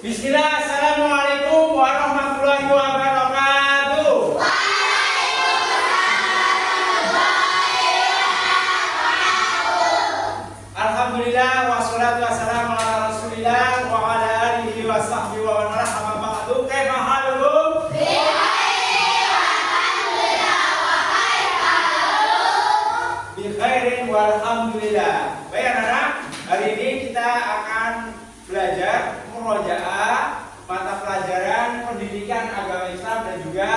Bismillah, assalamualaikum warahmatullahi wabarakatuh. Alhamdulillah, wassalatu wassalamu ala rasulillah wa ala alihi wa sahbihi wa man wala amma ba'du. Kaifa halukum? Bi khairin walhamdulillah. Baik anak-anak, hari ini kita akan belajar murojaah mata pelajaran pendidikan agama Islam dan juga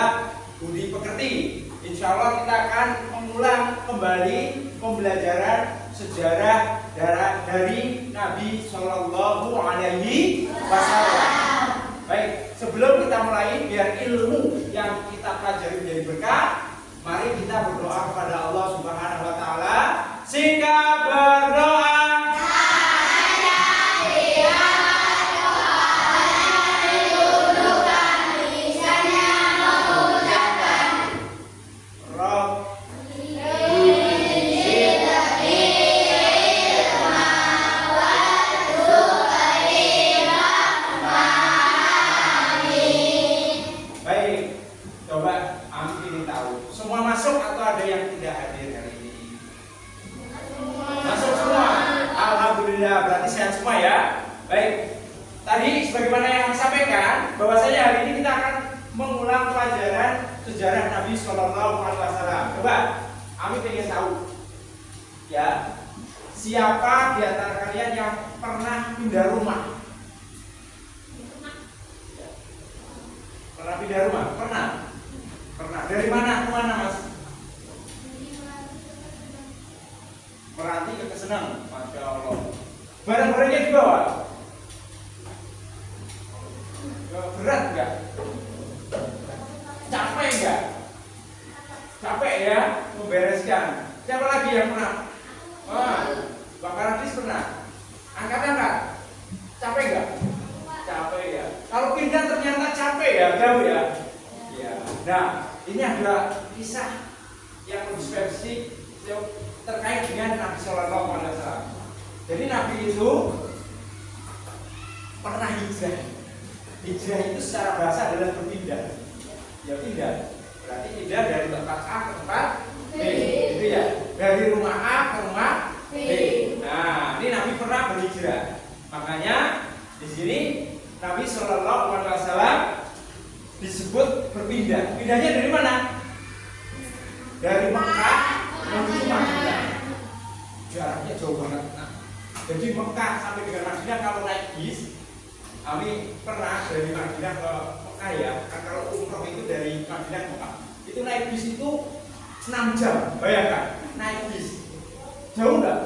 budi pekerti. Insya Allah kita akan mengulang kembali pembelajaran sejarah dari Nabi Shallallahu Alaihi Wasallam. Baik, sebelum kita mulai, biar ilmu yang kita pelajari menjadi berkah, mari kita berdoa kepada Allah Subhanahu Wa Taala. Singkat berdoa. Berarti sehat semua ya. Baik, tadi sebagaimana yang saya sampaikan, bahwasanya hari ini kita akan mengulang pelajaran sejarah Nabi Shallallahu Alaihi Wasallam. Coba, kami ingin tahu ya, siapa di antara kalian yang pernah pindah rumah? Pernah pindah rumah? Pernah? Pernah. Dari mana ke mana, Mas? Meranti ke Kesenang, Masya Allah. Barang-barangnya dibawa? Berat enggak? Capek enggak? Capek ya membereskan. Siapa lagi yang pernah? Bang Karadis pernah? Angkat-angkat. Capek enggak? Capek ya. Kalau pindah ternyata capek ya, jauh ya. Ya. Nah, ini adalah kisah yang lebih spesifik terkait dengan Nabi Shallallahu Alaihi Wasallam. Jadi Nabi itu pernah hijrah. Hijrah itu secara bahasa adalah berpindah. Ya pindah. Berarti pindah dari tempat A ke tempat B. Itu ya. Dari rumah A ke rumah B. Nah, ini Nabi pernah berhijrah. Makanya di sini Nabi Shallallahu Alaihi Wasallam disebut berpindah. Pindahnya dari mana? Dari Mekah menuju Madinah. Jaraknya jauh banget. Jadi Mekah sampai dengan Madinah kalau naik bis, kami pernah dari Madinah ke Mekah ya. Kan kalau umroh itu dari Madinah ke Mekah, itu naik bis itu 6 jam. Bayangkan, naik bis. Jauh nggak?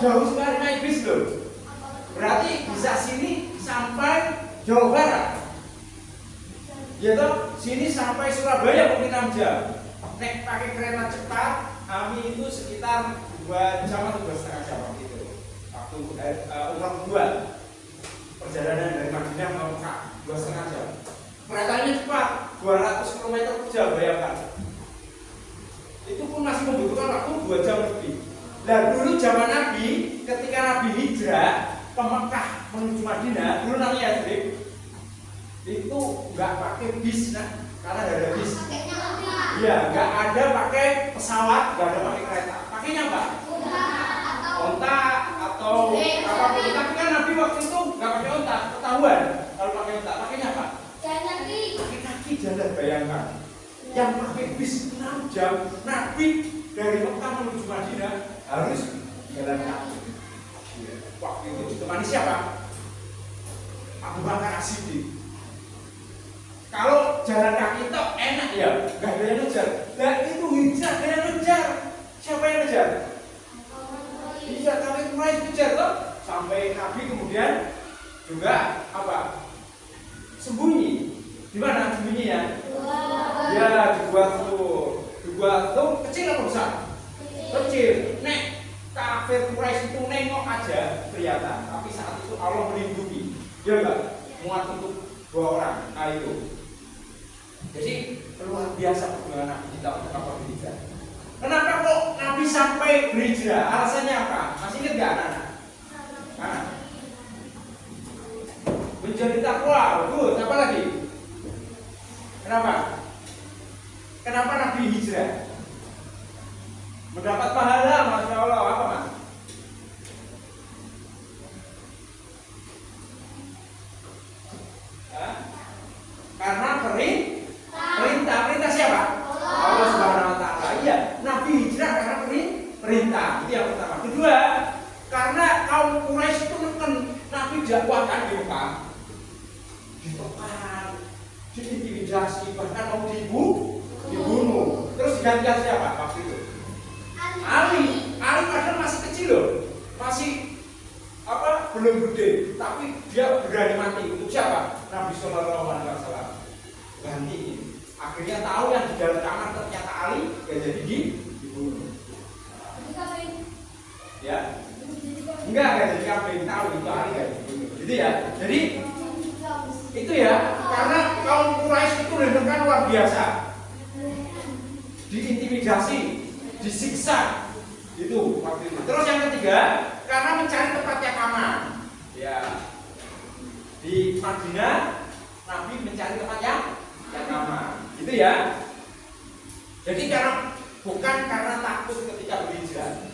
Jauh sekali naik bis loh. Berarti bisa sini sampai Jawa Barat. Ya toh, sini sampai Surabaya mungkin 6 jam. Naik pakai kereta cepat, kami itu sekitar 2 jam atau 2,5 jam waktu itu. Umroh kedua, perjalanan dari Madinah ke Mekah 2,5 jam. Keretanya cepat, 200 km per jam, bayangkan. Itu pun masih membutuhkan waktu 2 jam lebih. Dan dulu zaman Nabi, ketika Nabi hijrah ke Mekah menuju Madinah, dulu namanya Yathrib, itu nggak pakai bis, nah, karena nggak ada bis. Iya, nggak ada pakai pesawat, nggak ada pakai kereta. Pakainya apa? Onta atau apapun. Tapi kan Nabi waktu itu nggak pakai onta, ketahuan. Kalau pakai onta, pakainya apa? Pakai kaki jalan, bayangkan. Yang pakai bis 6 jam, Nabi dari Mekah menuju Madinah harus jalan kaki. Waktu itu ditemani siapa? Abu Bakar As-Siddiq. Kalau jalan kaki itu enak ya, nggak ada yang ngejar. Nah itu hijrah, ada yang ngejar. Siapa yang ngejar? Iya, kami Quraisy kejar loh. Sampai Nabi kemudian juga apa? Sembunyi. Di mana sembunyinya? Ya di gua tuh. Di gua tuh kecil apa besar? Kecil. Nek kafir Quraisy itu nengok aja kelihatan. Tapi saat itu Allah melindungi. Ya enggak? Muat untuk 2 orang. Nah itu. Jadi luar biasa perjuangan Nabi kita untuk apa berhijrah. Kenapa kok Nabi sampai berhijrah? Alasannya apa? Masih ingat nggak anak-anak? jadi takwa. Bagus. Apa lagi? Kenapa? Kenapa Nabi hijrah? Mendapat pahala, masya Allah. Apa mas? Karena perintah siapa? Allah Subhanahu Wa Taala. Iya, Nabi hijrah karena perintah. Itu yang pertama. Kedua, karena kaum Quraisy itu neken Nabi dakwahkan di Mekah, ditekan, diintimidasi, bahkan mau dibunuh. Terus digantikan siapa waktu itu? Ali padahal masih kecil loh, masih belum gede, tapi dia berani mati untuk siapa? Nabi Shallallahu Alaihi Wasallam. Ganti. Akhirnya tahu yang di dalam kamar ternyata Ali, ya jadi dibunuh. Ya, enggak jadi kambing, tahu itu Ali kan dibunuh. Jadi ya, itu ya, karena kaum Quraisy itu benar-benar luar biasa, diintimidasi, disiksa, itu waktu itu. Terus yang ketiga, karena mencari tempat yang aman. Ya, di Madinah Nabi mencari tempat yang aman, gitu ya. Jadi bukan karena takut ketika berhijrah.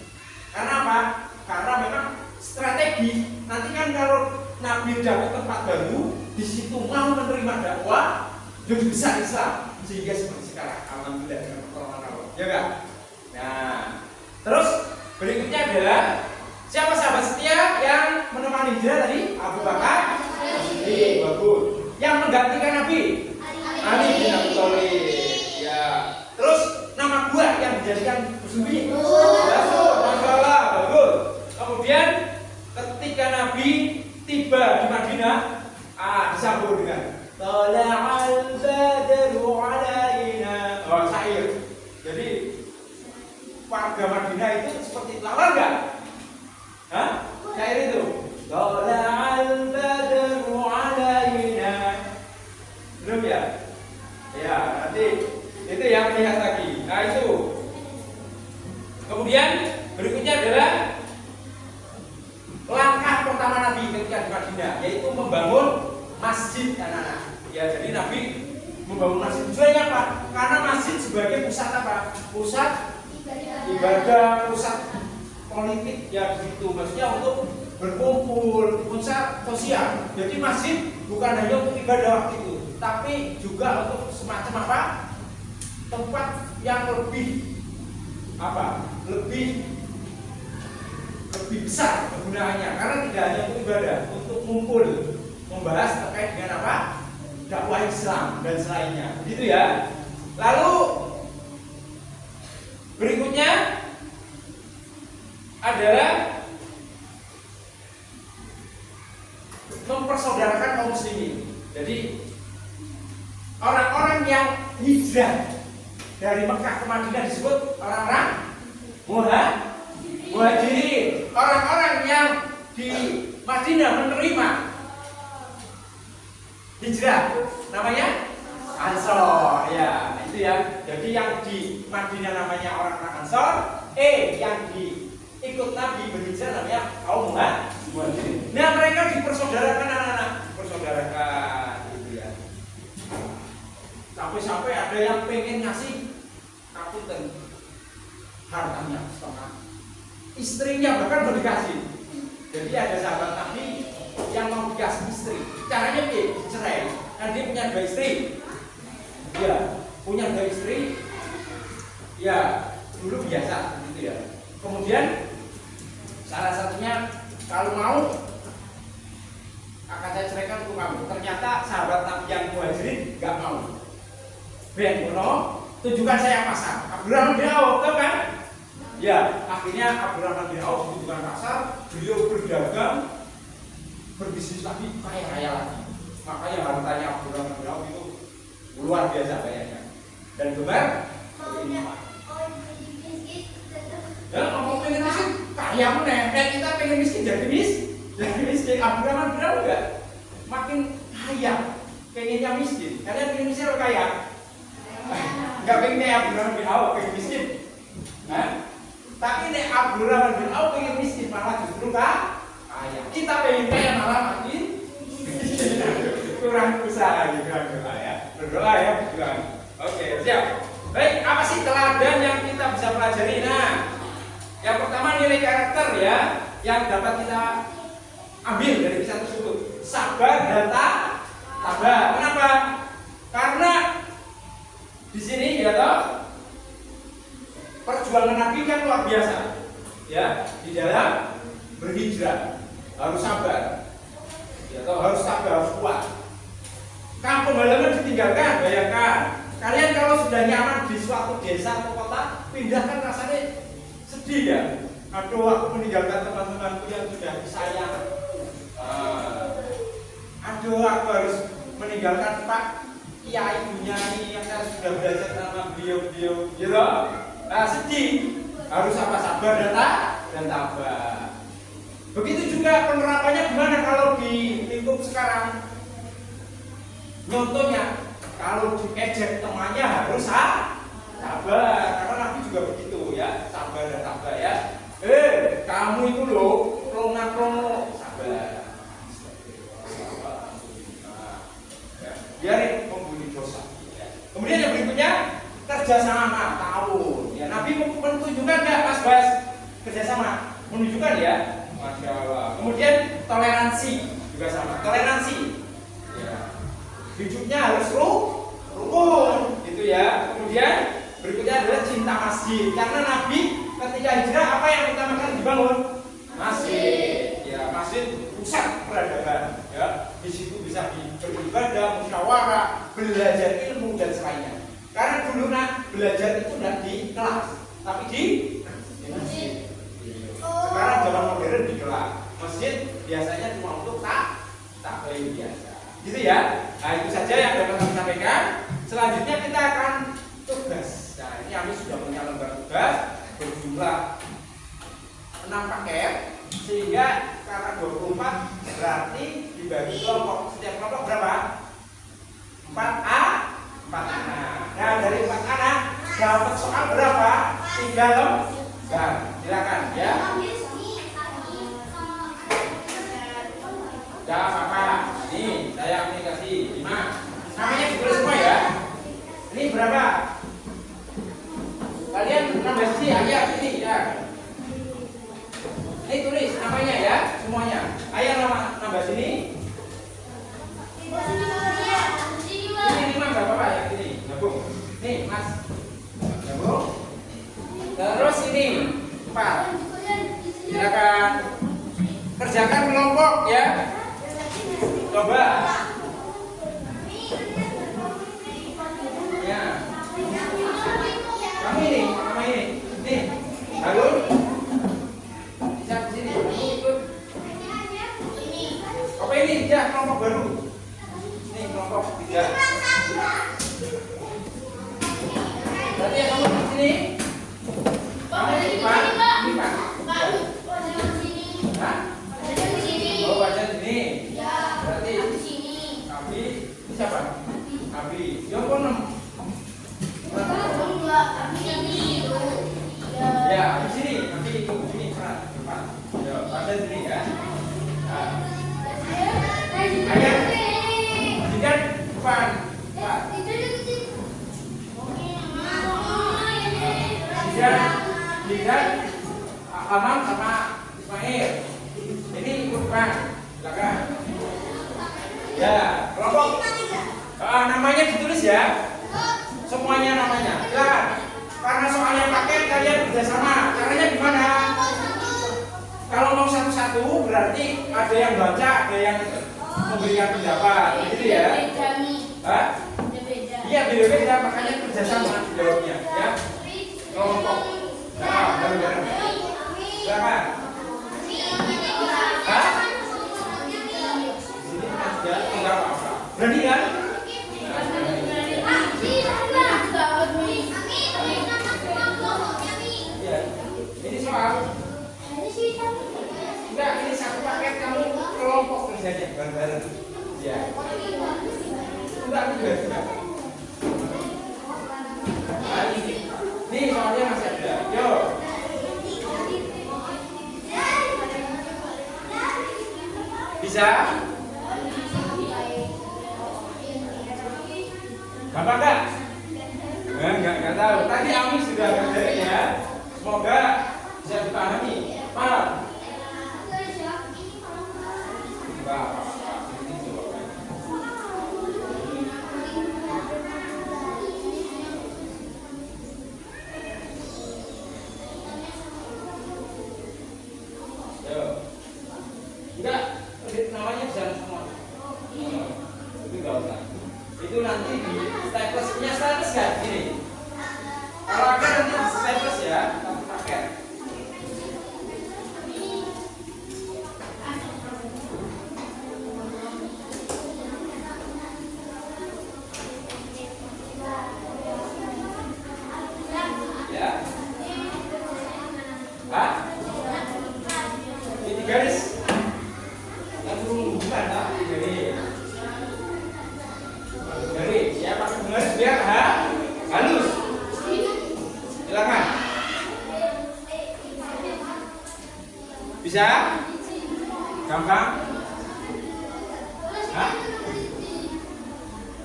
Karena apa? Karena memang strategi. Nanti kan kalau Nabi dapat tempat baru, di situ mau menerima dakwah, jadi besar Islam sehingga seperti sekarang. Alhamdulillah dengan pertolongan Allah. Ya kan? Nah, terus berikutnya adalah siapa sahabat setia yang menemani hijrah tadi? Abu Bakar. Bagus. Yang menggantikan Nabi? Ali bin Abi Thalib. Ya. Terus nama gua yang dijadikan bersembunyi. Masalah bagus. Kemudian ketika Nabi tiba di Madinah, disambut dengan Tala'al badru alaina. Syair. Jadi warga Madinah itu seperti lawar enggak? Hah? Syair itu. Tala'al badru alaina. Belum ya? Ya, nanti itu yang lihat lagi. Nah, itu. Kemudian berikutnya adalah langkah pertama Nabi ketika di Madinah, yaitu membangun masjid anak-anak. Ya, jadi Nabi membangun masjid. Tujuannya apa? Karena masjid sebagai pusat apa? Pusat ibadah, pusat politik, ya begitu. Maksudnya untuk berkumpul, pusat sosial. Jadi masjid bukan hanya untuk ibadah waktu itu, tapi juga untuk semacam apa? Tempat yang lebih besar kegunaannya, karena tidak hanya untuk ibadah, untuk ngumpul, membahas terkait dengan apa? Dakwah Islam dan selainnya, gitu ya. Lalu berikutnya adalah mempersaudarakan kaum muslimin. Jadi orang-orang yang hijrah dari Mekah ke Madinah disebut orang-orang muhajirin. Orang-orang yang di Madinah menerima hijrah namanya Ansor. Ya, itu ya. Jadi yang di Madinah namanya orang-orang Ansor. Yang ikut Nabi berhijrah namanya kaum muhajirin. Nah, mereka dipersaudarakan anak-anak, dipersaudarakan gitu ya. Sampai-sampai ada yang pengen ngasih kapiten hartanya setengah, istrinya bahkan mau dikasih. Jadi ada sahabat Nabi yang mau dikasih istri. Caranya cerai. Kan dia punya 2 istri. Ya, punya 2 istri. Ya, dulu biasa gitu ya. Kemudian salah satunya kalau mau akan saya ceraikan untuk kamu. Ternyata sahabat Nabi yang muhajirin nggak mau. Ben Bono, tunjukkan saya pasar. Abdurrahman bin Auf, tahu kan? Ya, akhirnya Abdurrahman bin Auf ditunjukkan pasar. Beliau berdagang, berbisnis lagi, kaya lagi. Makanya hartanya Abdurrahman bin Auf itu luar biasa kayaknya. Dan gemar. Ya, ngomong pengen miskin, kaya meneh. Kita pengen miskin jadi miskin. Abdurrahman bin Auf enggak makin kaya, pengennya miskin. Kalian pengen miskin atau kaya? Enggak pengen Abdurrahman bin Auf pengen miskin. Tapi nek Abdurrahman bin Auf pengen miskin malah justru kaya. Kita pengen kaya malah makin miskin. berdoa ya, berdoa. Oke, siap. Baik, apa sih teladan yang kita bisa pelajari? Nah, yang pertama nilai karakter ya, yang dapat kita ambil dari kisah tersebut. Sabar dan tabah. Kenapa? Karena di sini ya toh perjuangan Nabi kan luar biasa. Ya, di dalam berhijrah harus sabar. Ya toh harus sabar, harus kuat. Kampung halaman ditinggalkan, bayangkan. Kalian kalau sudah nyaman di suatu desa atau kota, pindah kan rasanya sedih ya. Aduh, aku meninggalkan teman-temanku yang sudah disayang. Aduh, aku harus meninggalkan Pak Kiai Bunyai yang saya sudah belajar sama beliau-beliau, gitu. Nah, sedih. Harus apa? Sabar dan tabah. Begitu juga penerapannya gimana kalau di lingkup sekarang? Contohnya, kalau diejek temannya harus sabar, karena Nabi juga begitu ya, sabar dan tabah ya. Kamu itu loh, krono sabar. Biarin membuli dosa. Kemudian yang berikutnya kerjasama tahun. Ya, Nabi menunjukkan nggak Mas Bas kerjasama? Menunjukkan ya, Masya Allah. Kemudian toleransi juga sama. Toleransi. Ya. Hidupnya harus rukun, gitu ya. Kemudian berikutnya adalah cinta masjid. Karena Nabi ketika hijrah apa yang utamakan dibangun? Masjid. Ya, masjid pusat peradaban. Ya, di situ bisa beribadah, musyawarah, belajar ilmu dan selainnya. Karena dulu belajar itu tidak di kelas, tapi di masjid. Sekarang zaman modern di kelas. Masjid biasanya cuma untuk taklim biasa. Gitu ya. Nah, itu saja yang dapat kami sampaikan. Selanjutnya kita akan tugas. Nah, ini kami sudah punya lembar tugas berjumlah 6 paket, sehingga karena 24 berarti dibagi kelompok. Setiap kelompok berapa? 4A, 4 anak. Nah, dari 4 anak dapat soal berapa? 3 lembar. Silakan ya. Tidak apa-apa. Nih, saya ini kasih 5. Namanya ditulis semua ya. Ini berapa? Kalian nambah sini, ayah sini ya. Ini tulis namanya ya, semuanya. Ayah nambah sini. Ini 5 berapa Pak ya? Ini, gabung. Nih, Mas. Gabung. Terus ini 4. Silakan kerjakan kelompok ya. Coba. Ya. Kamu ini, sama ini. Nih, Harun. Bisa di sini. Ikut. Apa ini? Ya, kelompok baru. Nih, kelompok 3. Berarti yang kamu di sini. Kamu di depan. Ini Pak. Hah? Oh, baca sini. Berarti Abi, ini siapa? Abi. Yang ke 6. Ya, di sini. Nanti itu sini depan. Ya, baca sini ya. Nah. Ayah. Lihat depan. Pak. Lihat Amam sama Ismail. Ini ikut depan. Silakan. Ya, kelompok. Namanya ditulis ya. Semuanya namanya. Silakan. Karena soalnya paket kalian kerjasama. Caranya gimana? Kalau mau satu-satu berarti ada yang baca, ada yang memberikan pendapat. Gitu ya. Hah? Iya, beda-beda. Makanya kerjasama jawabnya. Ya. Kelompok. Nah, bareng-bareng. Silakan. Hah? Sini aja, enggak apa-apa. Berani kan? Ya. Ini soal. Enggak, ini satu paket kamu kelompok kerjanya bareng-bareng. Ya. Enggak juga. Nah, ini. Nih soalnya masih ada. Yo. Bisa? Apa enggak? Enggak tahu. Tadi Ami sudah ngerjain ya. Semoga bisa dipahami. Paham? Enggak. Enggak, namanya jangan semua. Itu enggak usah. Itu nanti di staples punya staples enggak? Gini. Kalau ada nanti di staples ya, kita pakai. Ya. Hah? Ini garis. Dari ya pakai garis biar halus. Silakan. Bisa? Gampang? Hah?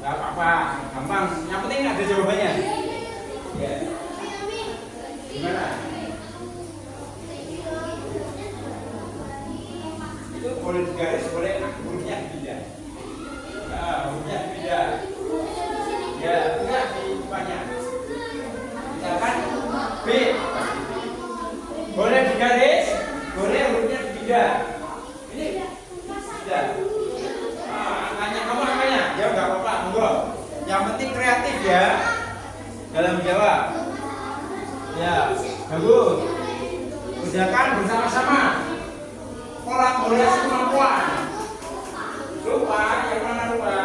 Gak apa-apa, gampang. Yang penting ada jawabannya. Ya. Gimana? Itu boleh digaris, boleh hurufnya beda. Nah, hurufnya beda. Ya, enggak di banyak. Misalkan B. Boleh digaris, boleh hurufnya beda. Ini beda. Nah, angkanya kamu angkanya. Ya enggak apa-apa, monggo. Yang penting kreatif ya dalam menjawab. Ya, bagus. Kerjakan bersama-sama. Kolaborasi kemampuan. Lupa, yang mana lupa?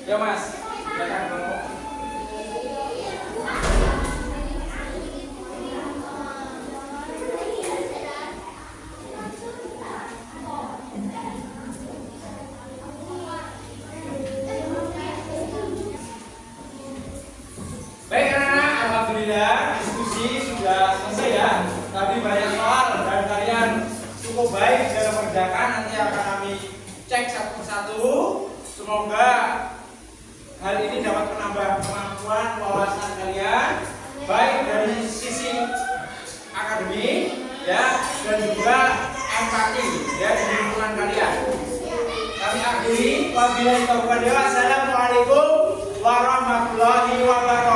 Yo Mas, silakan ngomong. Baik anak-anak, alhamdulillah diskusi sudah selesai ya. Tadi banyak soal dan kalian cukup baik dalam mengerjakan. Nanti akan kami cek satu persatu. Semoga hal ini dapat menambah kemampuan wawasan kalian, baik dari sisi akademik ya, dan juga empati ya di lingkungan kalian. Kami akhiri, wabillahi taufiq wal hidayah. Assalamualaikum warahmatullahi wabarakatuh.